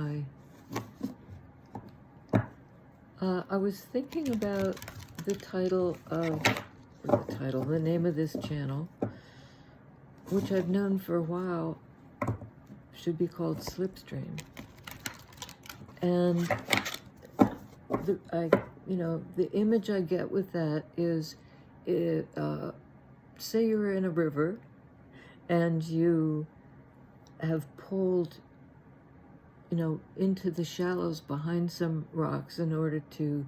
Hi. I was thinking about the the name of this channel, which I've known for a while should be called Slipstream. And the image I get with that is, say you're in a river and you have pulled into the shallows behind some rocks in order to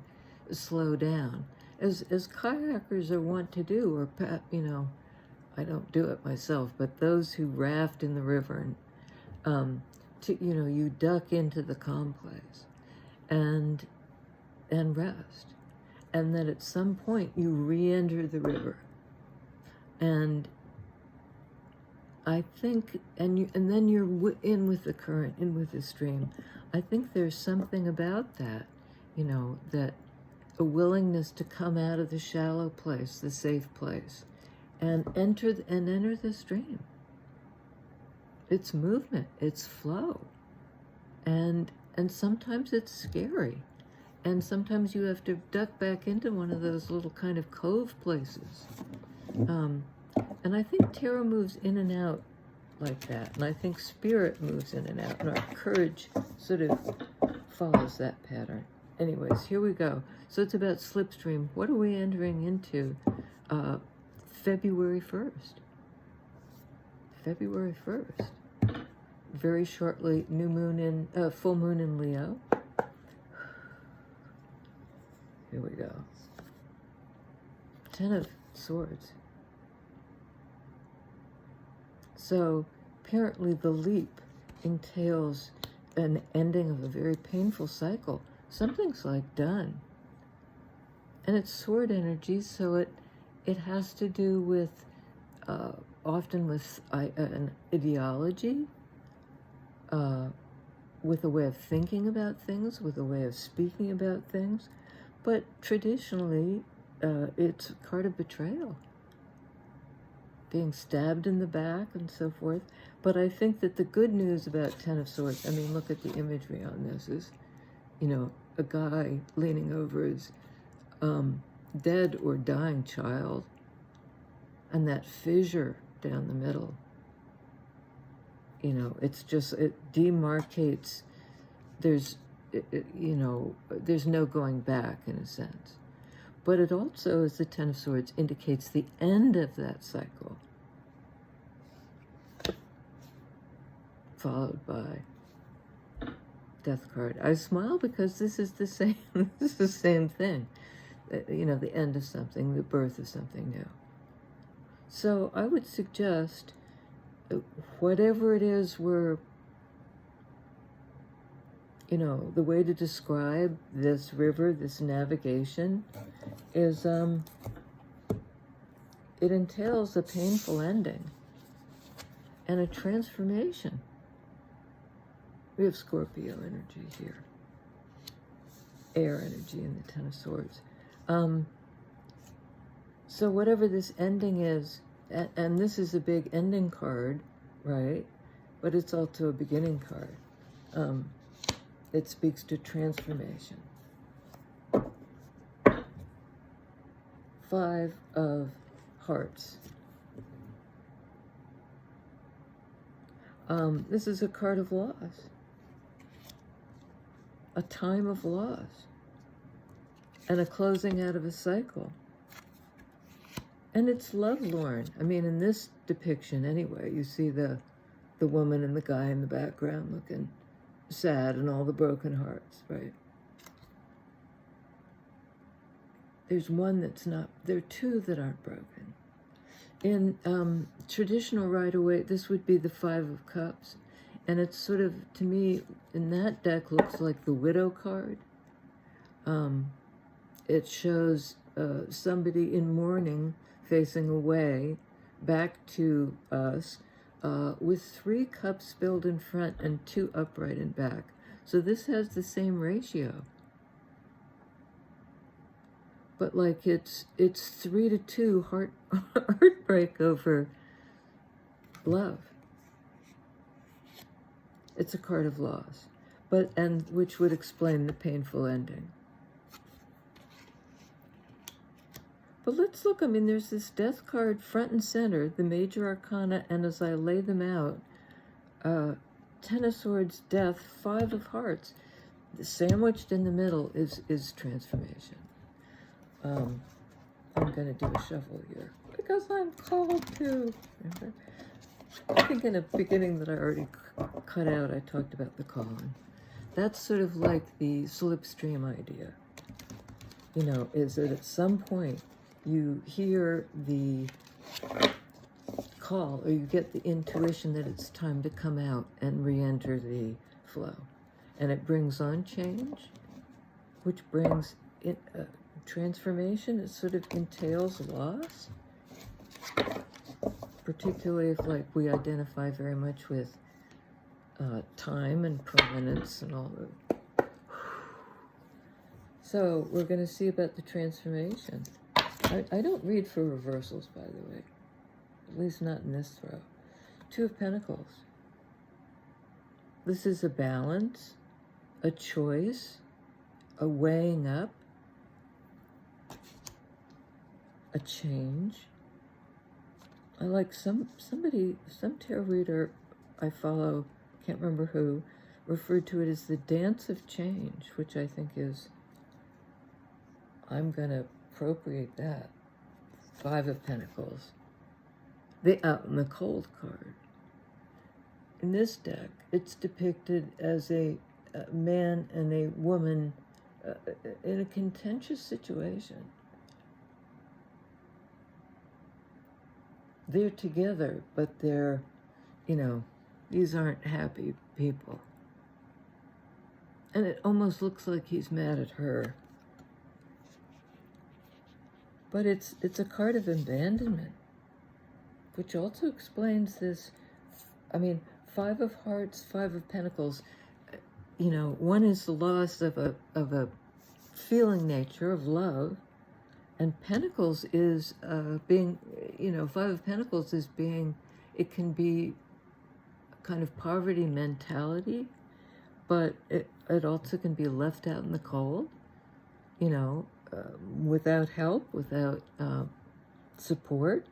slow down, as kayakers are wont to do, or I don't do it myself, but those who raft in the river, and you duck into the calm place and rest, and then at some point you re-enter the river, and I think, and then you're in with the current, in with the stream. I think there's something about that, that a willingness to come out of the shallow place, the safe place, and enter the stream. It's movement, it's flow, and sometimes it's scary, and sometimes you have to duck back into one of those little kind of cove places. And I think tarot moves in and out like that. And I think spirit moves in and out. And our courage sort of follows that pattern. Anyways, here we go. So it's about Slipstream. What are we entering into? February 1st. February 1st. Very shortly, full moon in Leo. Here we go. 10 of Swords. So apparently the leap entails an ending of a very painful cycle. Something's like done. And it's sword energy, so it has to do with, often with an ideology, with a way of thinking about things, with a way of speaking about things. But traditionally, it's a card of betrayal. Being stabbed in the back and so forth. But I think that the good news about 10 of Swords, I mean, look at the imagery on this, is, a guy leaning over his dead or dying child, and that fissure down the middle. It's just, it demarcates, there's no going back in a sense. But it also, as the 10 of Swords, indicates the end of that cycle, followed by Death card. I smile because this is the same. This is the same thing. The end of something, the birth of something new. So I would suggest, whatever it is we're, the way to describe this river, this navigation, is it entails a painful ending and a transformation. We have Scorpio energy here, air energy in the 10 of Swords. So whatever this ending is, and this is a big ending card, right? But it's also a beginning card. It speaks to transformation. 5 of Hearts. This is a card of loss. A time of loss. And a closing out of a cycle. And it's lovelorn. I mean, in this depiction anyway, you see the woman and the guy in the background looking sad, and all the broken hearts, right? There's one that's not, there are 2 that aren't broken. In traditional Rider-Waite, this would be the 5 of Cups. And it's sort of, to me, in that deck, looks like the Widow card. It shows somebody in mourning, facing away, back to us, with 3 cups spilled in front and 2 upright in back. So this has the same ratio. But like it's 3-2 heartbreak over love. It's a card of loss. and which would explain the painful ending. But let's look, I mean, there's this death card front and center, the major arcana, and as I lay them out, Ten of Swords, Death, Five of Hearts. Sandwiched in the middle is transformation. I'm going to do a shuffle here because I'm called to. Remember? I think in the beginning that I already cut out, I talked about the calling. That's sort of like the slipstream idea. You know, is that at some point you hear the call or you get the intuition that it's time to come out and re-enter the flow. And it brings on change, which brings in transformation. It sort of entails loss, particularly if, like, we identify very much with time and permanence and all that. So we're going to see about the transformation. I don't read for reversals, by the way, at least not in this throw. Two of Pentacles. This is a balance, a choice, a weighing up, a change. I like some tarot reader I follow, can't remember who, referred to it as the dance of change, which I think is, I'm going to appropriate that. Five of Pentacles. The Cold card. In this deck, it's depicted as a man and a woman in a contentious situation. They're together, but they're, you know, these aren't happy people. And it almost looks like he's mad at her. But it's a card of abandonment, which also explains this. I mean, Five of Hearts, Five of Pentacles, you know, one is the loss of a feeling nature of love, and Pentacles is being, you know, Five of Pentacles is being, it can be kind of poverty mentality, but it also can be left out in the cold, you know, without help, without support.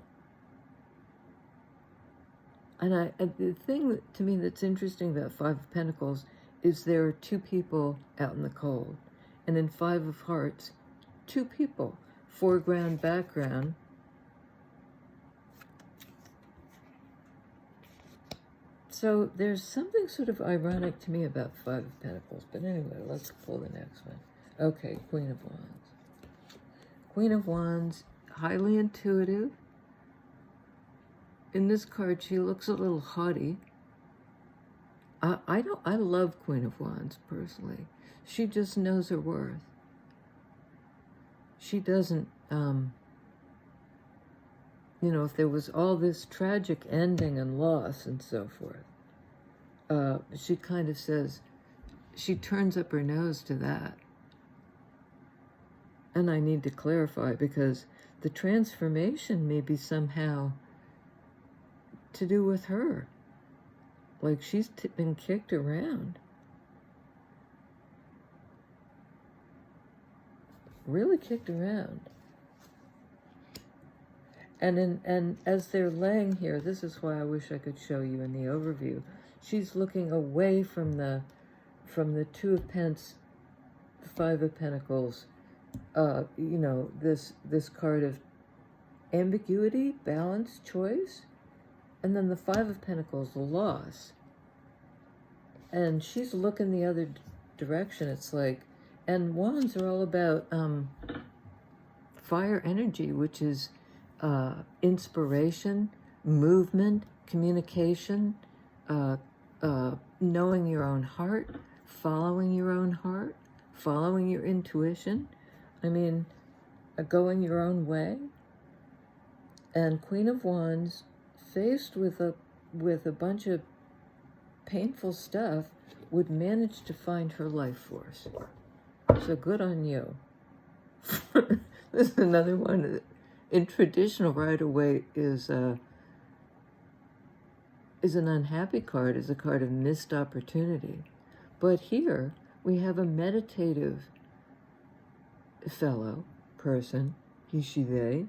And the thing to me that's interesting about Five of Pentacles is there are two people out in the cold. And in Five of Hearts, two people, foreground, background. So there's something sort of ironic to me about Five of Pentacles. But anyway, let's pull the next one. Okay, Queen of Wands. Queen of Wands, highly intuitive. In this card, she looks a little haughty. I love Queen of Wands, personally. She just knows her worth. She doesn't, you know, if there was all this tragic ending and loss and so forth, she kind of says, she turns up her nose to that. And I need to clarify, because the transformation may be somehow to do with her. Like she's been kicked around. Really kicked around. And as they're laying here, this is why I wish I could show you in the overview. She's looking away from the Two of Pence, the Five of Pentacles, you know, this card of ambiguity, balance, choice. And then the Five of Pentacles, the loss. And she's looking the other direction. It's like, and Wands are all about fire energy, which is inspiration, movement, communication, knowing your own heart, following your own heart, following your intuition. I mean, going your own way. And Queen of Wands, faced with a bunch of painful stuff, would manage to find her life force. So good on you. This is another one. In traditional Rider-Waite is an unhappy card, is a card of missed opportunity. But here we have a meditative fellow, person, he, she, they,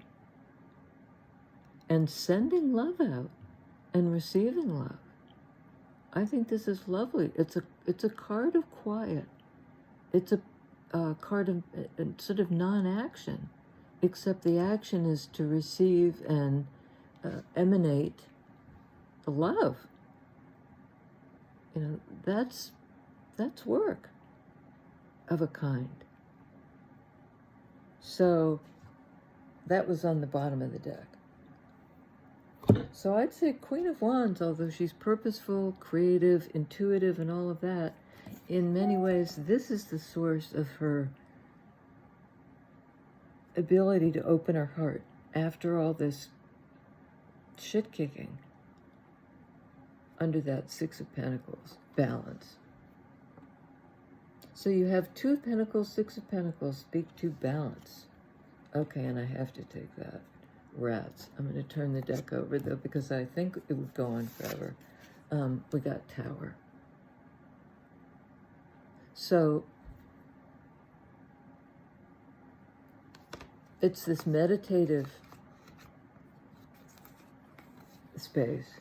and sending love out and receiving love. I think this is lovely. It's a card of quiet. It's a card of sort of non-action, except the action is to receive and emanate the love. You know, that's work of a kind. So that was on the bottom of the deck. So I'd say Queen of Wands, although she's purposeful, creative, intuitive, and all of that, in many ways, this is the source of her ability to open her heart after all this shit kicking under that Six of Pentacles, balance. So you have Two of Pentacles, Six of Pentacles, speak to balance. Okay, and I have to take that. Rats. I'm going to turn the deck over, though, because I think it would go on forever. We got Tower. So it's this meditative space.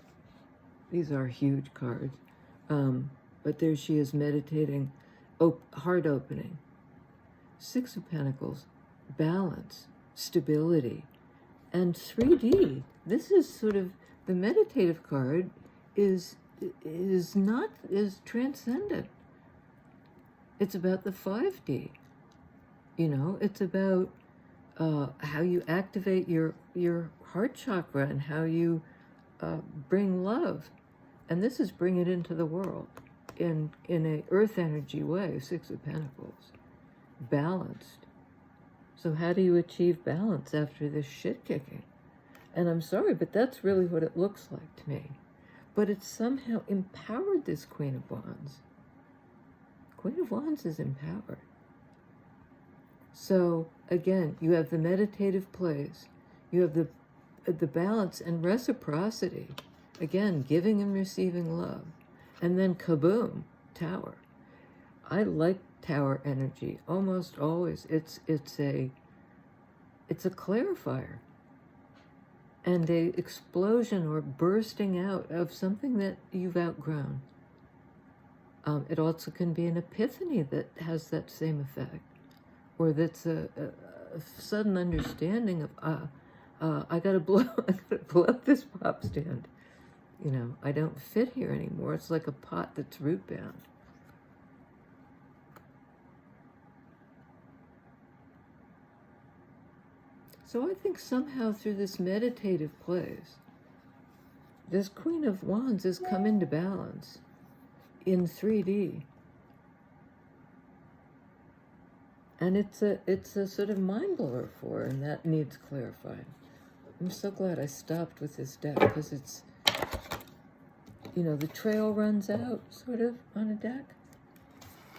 These are huge cards. But there she is meditating, heart opening. Six of Pentacles, balance, stability. And 3D, this is sort of, the meditative card is transcendent. It's about the 5D. You know, it's about how you activate your heart chakra and how you bring love. And this is bring it into the world in a earth energy way, Six of Pentacles. Balanced. So how do you achieve balance after this shit kicking? And I'm sorry, but that's really what it looks like to me. But it's somehow empowered this Queen of Wands. Queen of Wands is empowered. So again, you have the meditative place. You have the balance and reciprocity. Again, giving and receiving love. And then kaboom, Tower. I like Tower energy almost always. It's a clarifier and a explosion or bursting out of something that you've outgrown. It also can be an epiphany that has that same effect, or that's a sudden understanding of I gotta blow up this pop stand. You know, I don't fit here anymore. It's like a pot that's root bound. So I think somehow through this meditative place, this Queen of Wands has come into balance in 3D. And it's a sort of mind blower for her, and that needs clarifying. I'm so glad I stopped with this deck, because it's, you know, the trail runs out, sort of, on a deck.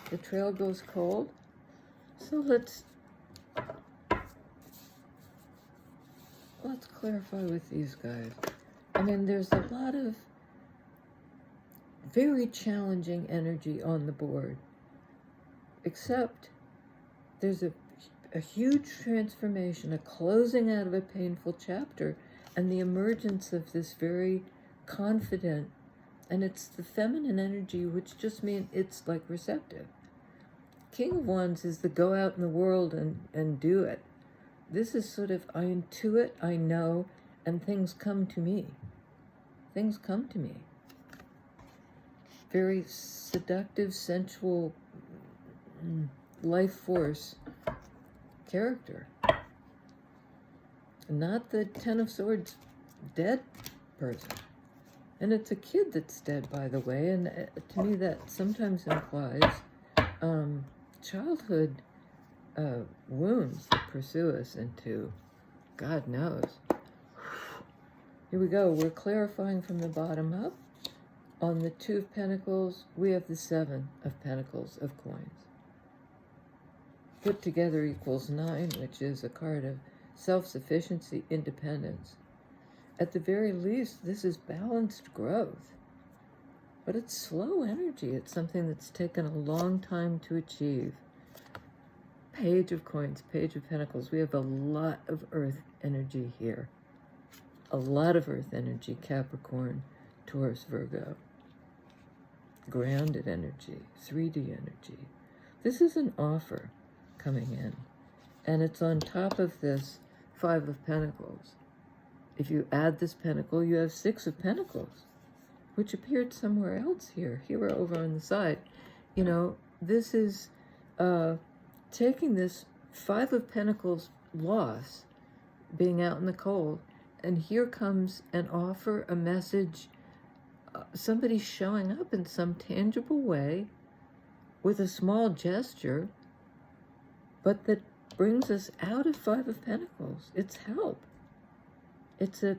The trail goes cold. So let's clarify with these guys. I mean, there's a lot of very challenging energy on the board, except there's a huge transformation, a closing out of a painful chapter, and the emergence of this very confident, and it's the feminine energy, which just means it's like receptive. King of Wands is the go out in the world and do it. This is sort of, I intuit, I know, and things come to me. Things come to me. Very seductive, sensual, life force character. Not the Ten of Swords dead person. And it's a kid that's dead, by the way, and to me that sometimes implies childhood wounds that pursue us into God knows. Here we go. We're clarifying from the bottom up. On the Two of Pentacles, we have the Seven of Pentacles of coins. Put together equals 9, which is a card of self-sufficiency, independence. At the very least, this is balanced growth. but it's slow energy. It's something that's taken a long time to achieve. Page of Coins, Page of Pentacles. We have a lot of earth energy here. A lot of earth energy, Capricorn, Taurus, Virgo. Grounded energy, 3D energy. This is an offer coming in. And it's on top of this 5 of Pentacles. If you add this pentacle, you have 6 of Pentacles, which appeared somewhere else here. Here or over on the side. You know, this is taking this 5 of Pentacles loss, being out in the cold, and here comes an offer, a message, somebody showing up in some tangible way with a small gesture, but that brings us out of 5 of Pentacles. It's help. It's a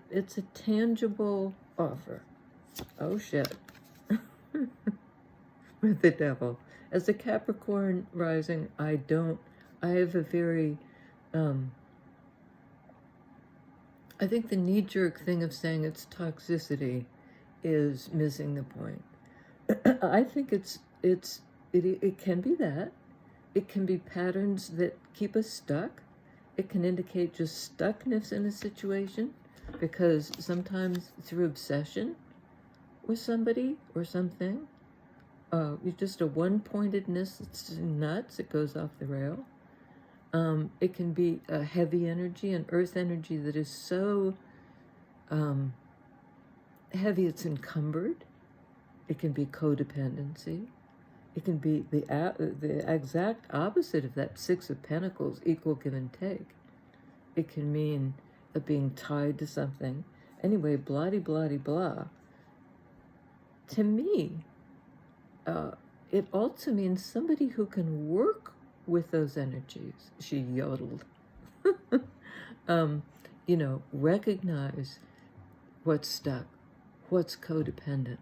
tangible offer. Oh shit. With the Devil. As a Capricorn rising, I have a very, I think the knee-jerk thing of saying it's toxicity is missing the point. I think it can be that. It can be patterns that keep us stuck. It can indicate just stuckness in a situation, because sometimes through obsession with somebody or something, it's just a one-pointedness. It's nuts. It goes off the rail. It can be a heavy energy, an earth energy that is so heavy it's encumbered. It can be codependency. It can be the exact opposite of that 6 of Pentacles, equal give and take. It can mean being tied to something. Anyway, blah-de-blah-de-blah. To me, it also means somebody who can work with those energies. She yodeled. You know, recognize what's stuck, what's codependent,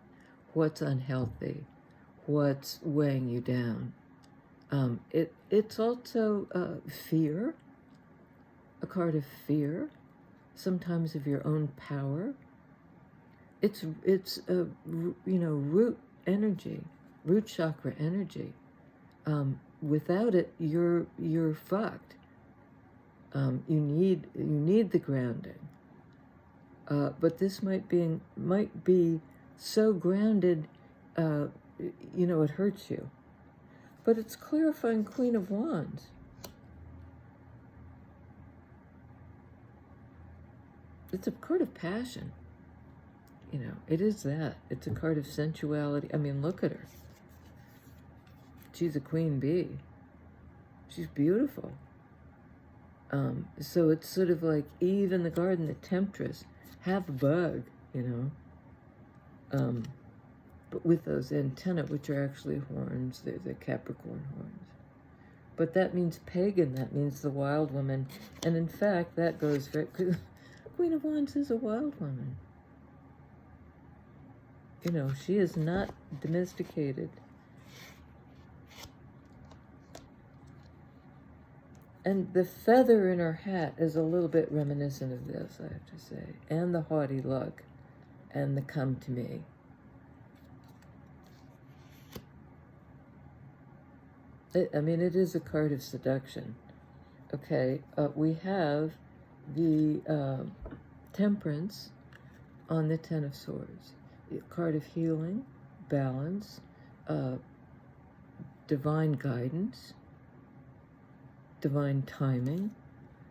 what's unhealthy, what's weighing you down. It's also fear, a card of fear, sometimes of your own power. It's root energy, root chakra energy. Without it, you're fucked. You need the grounding. But this might be so grounded, it hurts you. But it's clarifying Queen of Wands. It's a card of passion. It is that. It's a card of sensuality. I mean, look at her. She's a queen bee. She's beautiful. So it's sort of like Eve in the garden, the temptress, half bug, but with those antennae, which are actually horns. They're the Capricorn horns. But that means pagan. That means the wild woman. And in fact, that goes very... Queen of Wands is a wild woman. She is not domesticated. And the feather in her hat is a little bit reminiscent of this, I have to say. And the haughty look. And the come to me. It is a card of seduction. Okay, we have the Temperance on the Ten of Swords. A card of healing, balance, divine guidance, divine timing.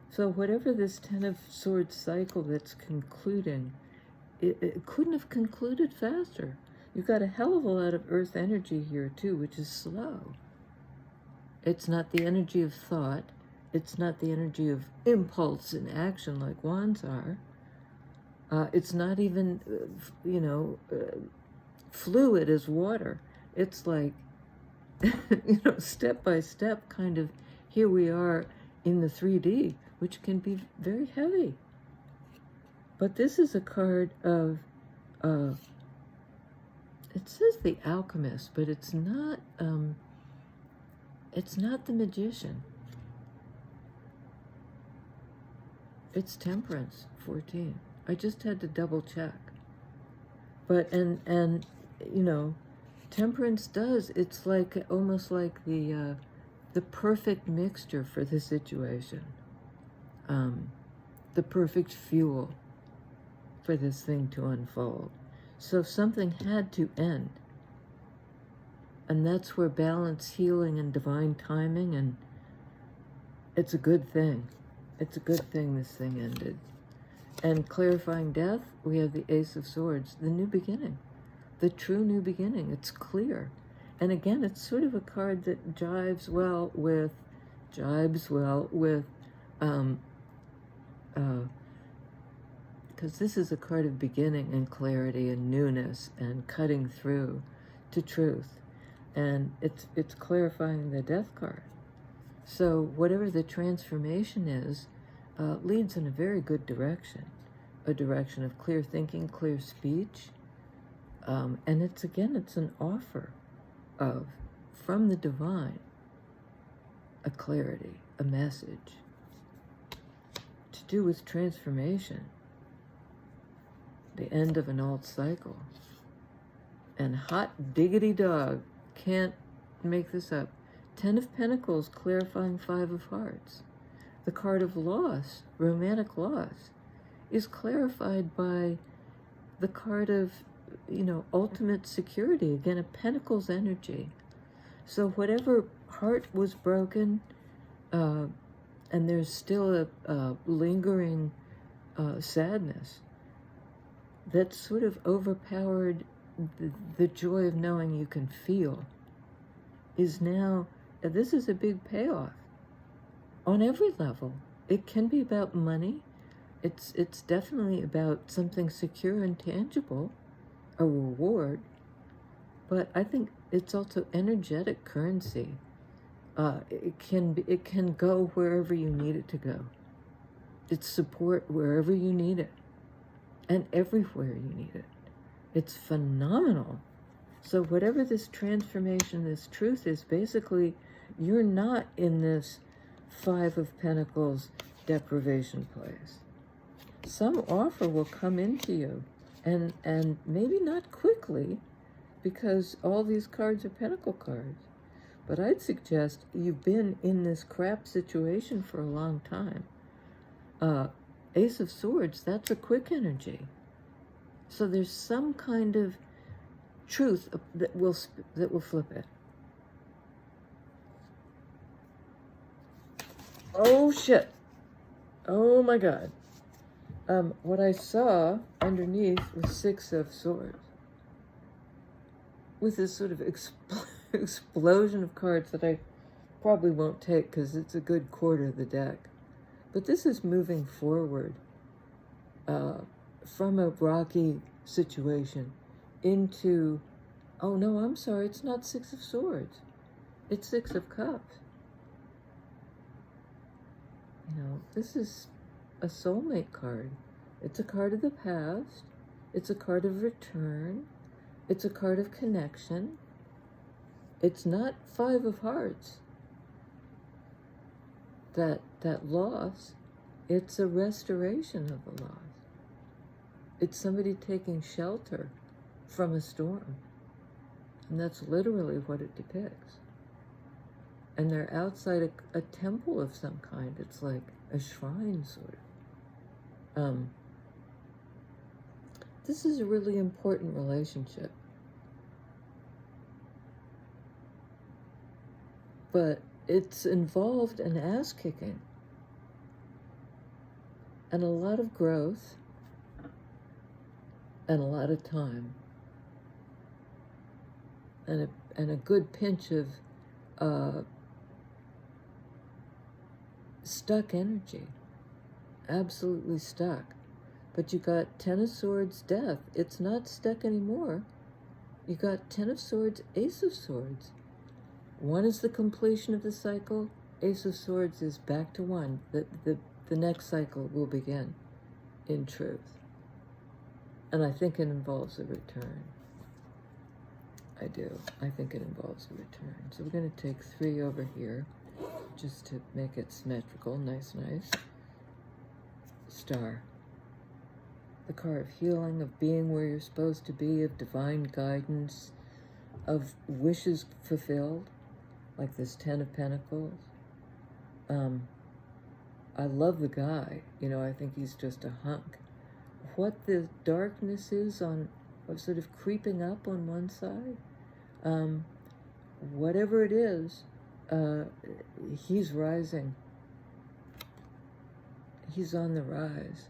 So whatever this Ten of Swords cycle that's concluding, it couldn't have concluded faster. You've got a hell of a lot of earth energy here too, which is slow. It's not the energy of thought. It's not the energy of impulse and action like Wands are. It's not even, fluid as water. It's like, step by step kind of, here we are in the 3D, which can be very heavy. But this is a card of, it says the Alchemist, but it's not the Magician. It's Temperance, 14. I just had to double check. But, and Temperance does. It's like almost like the perfect mixture for the situation, the perfect fuel for this thing to unfold. So something had to end, and that's where balance, healing, and divine timing, and it's a good thing. It's a good thing this thing ended. And clarifying death, we have the Ace of Swords, the new beginning, the true new beginning. It's clear. And again, it's sort of a card that jives well with, because this is a card of beginning and clarity and newness and cutting through to truth. And it's clarifying the death card. So whatever the transformation is, leads in a very good direction, a direction of clear thinking, clear speech. And it's an offer of, from the divine, a clarity, a message to do with transformation, the end of an old cycle. And hot diggity dog, can't make this up. 10 of Pentacles, clarifying 5 of Hearts. The card of loss, romantic loss, is clarified by the card of, ultimate security. Again, a Pentacles energy. So whatever heart was broken, and there's still a lingering sadness that sort of overpowered the joy of knowing you can feel, is now, this is a big payoff on every level. It can be about money. It's definitely about something secure and tangible, a reward, but I think it's also energetic currency. It can go wherever you need it to go. It's support wherever you need it, and everywhere you need it. It's phenomenal. So whatever this transformation, this truth is, basically, you're not in this 5 of Pentacles deprivation place. Some offer will come into you, and maybe not quickly, because all these cards are Pentacle cards. But I'd suggest you've been in this crap situation for a long time. Ace of Swords, that's a quick energy. So there's some kind of truth that will flip it. Oh shit! Oh my God! What I saw underneath was 6 of Swords, with this sort of explosion of cards that I probably won't take because it's a good quarter of the deck. But this is moving forward from a rocky situation into, oh no, I'm sorry, it's not 6 of Swords. It's 6 of Cups. This is a soulmate card. It's a card of the past. It's a card of return. It's a card of connection. It's not 5 of Hearts. That loss, it's a restoration of the loss. It's somebody taking shelter from a storm. And that's literally what it depicts. And they're outside a temple of some kind. It's like a shrine, sort of. This is a really important relationship. But it's involved in ass-kicking. And a lot of growth. And a lot of time. And a good pinch of stuck energy. Absolutely stuck. But you got 10 of Swords, death. It's not stuck anymore. You got 10 of Swords, Ace of Swords. 1 is the completion of the cycle. Ace of Swords is back to 1. The next cycle will begin in truth. And I think it involves a return. I do. I think it involves a return. So we're going to take 3 over here, just to make it symmetrical. Nice. Star. The card of healing, of being where you're supposed to be, of divine guidance, of wishes fulfilled, like this Ten of Pentacles. I love the guy, I think he's just a hunk. What the darkness is on, sort of creeping up on one side, whatever it is, he's rising. He's on the rise.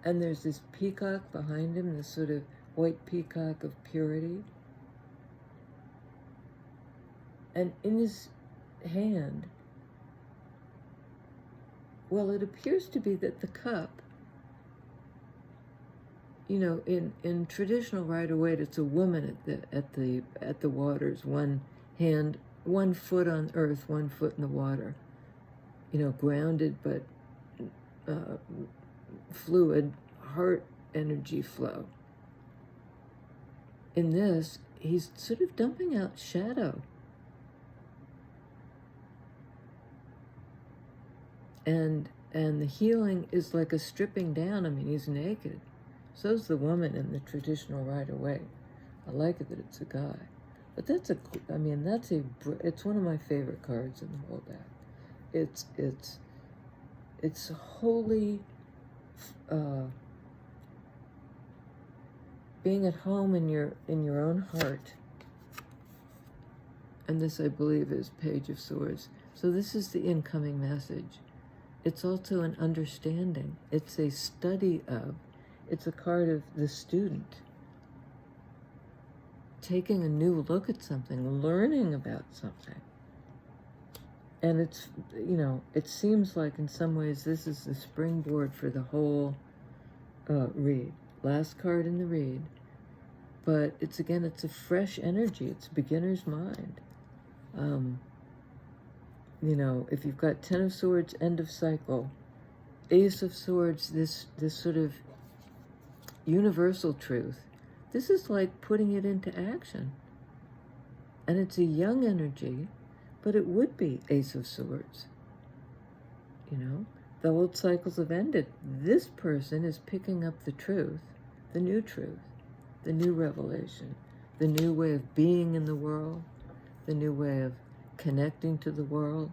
And there's this peacock behind him, this sort of white peacock of purity. And in his hand, well, it appears to be that the cup, in traditional Rider-Waite, it's a woman at the waters, one hand, 1 foot on earth, 1 foot in the water, grounded but fluid, heart energy flow. In this, he's sort of dumping out shadow. And the healing is like a stripping down. I mean, he's naked. So's the woman in the traditional Rider-Waite. I like it that it's a guy. But it's one of my favorite cards in the whole deck. It's wholly being at home in your own heart. And this, I believe, is Page of Swords. So this is the incoming message. It's also an understanding. It's a study of. It's a card of the student taking a new look at something, learning about something. And it's, it seems like in some ways this is the springboard for the whole read. Last card in the read. But it's a fresh energy. It's a beginner's mind. If you've got Ten of Swords, end of cycle, Ace of Swords, this sort of universal truth, this is like putting it into action. And it's a young energy, but it would be Ace of Swords. The old cycles have ended. This person is picking up the truth, the new revelation, the new way of being in the world, the new way of connecting to the world,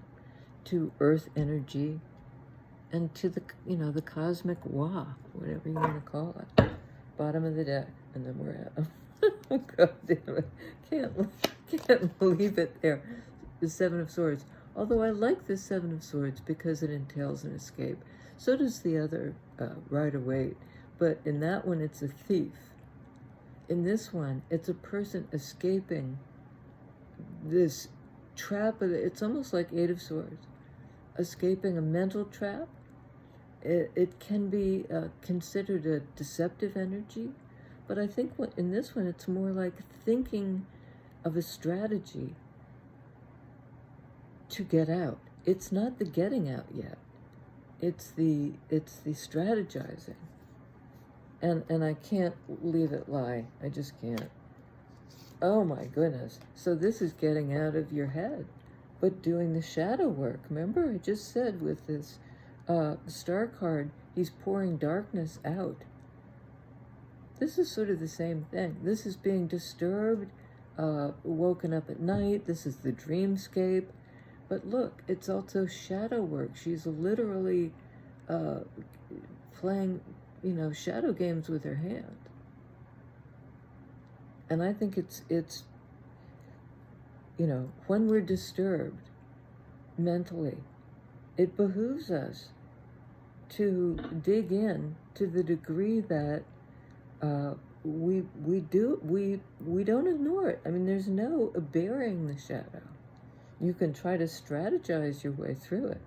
to earth energy, and to the cosmic Wa, whatever you want to call it. Bottom of the deck, and then we're at oh, God damn it. Can't believe it there. The Seven of Swords. Although I like the Seven of Swords because it entails an escape. So does the other Rider-Waite. But in that one, it's a thief. In this one, it's a person escaping this trap. It's almost like Eight of Swords. Escaping a mental trap. It can be considered a deceptive energy. But I think in this one, it's more like thinking of a strategy to get out. It's not the getting out yet. It's the strategizing. And I can't leave it lie. I just can't. Oh my goodness. So this is getting out of your head, but doing the shadow work. Remember, I just said with this star card, he's pouring darkness out. This is sort of the same thing. This is being disturbed, woken up at night. This is the dreamscape. But look, it's also shadow work. She's literally playing, shadow games with her hand. And I think it's when we're disturbed mentally, it behooves us to dig in to the degree that we don't ignore it. I mean, there's no burying the shadow. You can try to strategize your way through it,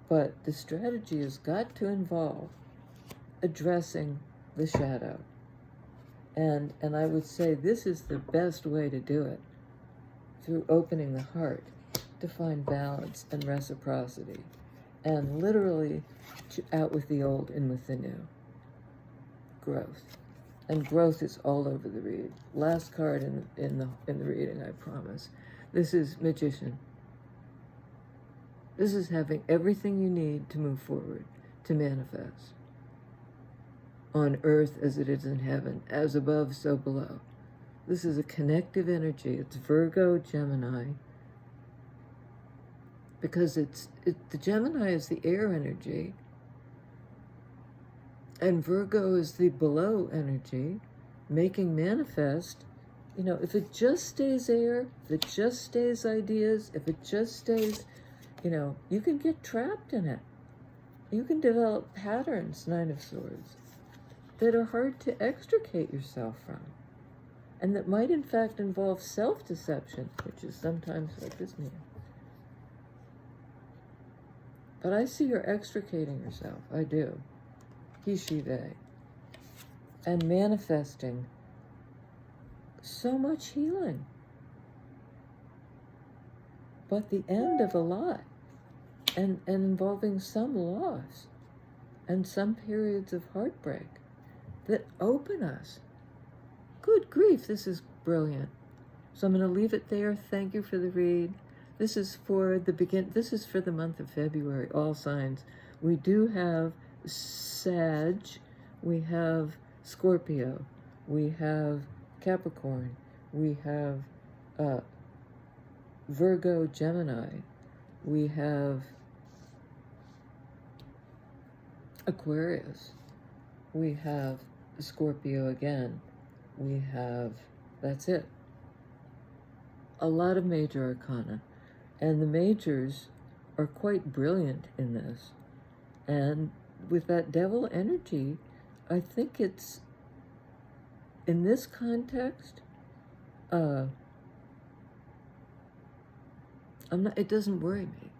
but the strategy has got to involve addressing the shadow. And I would say this is the best way to do it, through opening the heart to find balance and reciprocity, and literally out with the old, in with the new. Growth. And growth is all over the read. Last card in the reading, I promise. This is Magician. This is having everything you need to move forward, to manifest. On earth as it is in heaven, as above, so below. This is a connective energy. It's Virgo, Gemini. Because the Gemini is the air energy. And Virgo is the below energy, making manifest. You know, if it just stays air, if it just stays ideas, if it just stays, you know, you can get trapped in it. You can develop patterns, Nine of Swords, that are hard to extricate yourself from. And that might, in fact, involve self-deception, which is sometimes what this means. But I see her extricating herself. I do. He, she, they. And manifesting so much healing. But the end of a lot. And involving some loss. And some periods of heartbreak that open us. Good grief, this is brilliant. So I'm going to leave it there. Thank you for the read. This is for the month of February, all signs. We do have Sag, we have Scorpio, we have Capricorn, we have Virgo, Gemini, we have Aquarius, we have Scorpio again, we have, that's it. A lot of major arcana. And the majors are quite brilliant in this. And with that devil energy, I think it's, in this context, it doesn't worry me.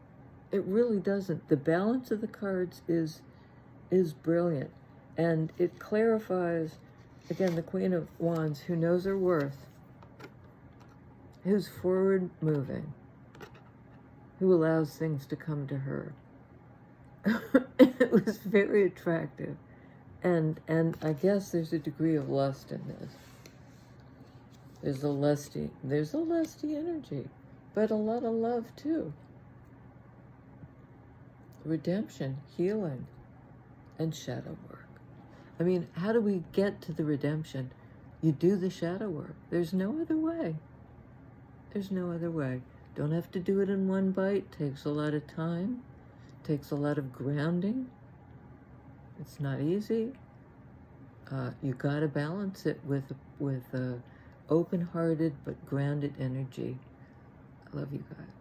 It really doesn't. The balance of the cards is brilliant. And it clarifies, again, the Queen of Wands, who knows her worth, who's forward moving, who allows things to come to her. It was very attractive. And I guess there's a degree of lust in this. There's a lusty energy, but a lot of love too. Redemption, healing, and shadow work. I mean, how do we get to the redemption? You do the shadow work. There's no other way. There's no other way. Don't have to do it in one bite. Takes a lot of time. Takes a lot of grounding. It's not easy. You got to balance it with open-hearted but grounded energy. I love you guys.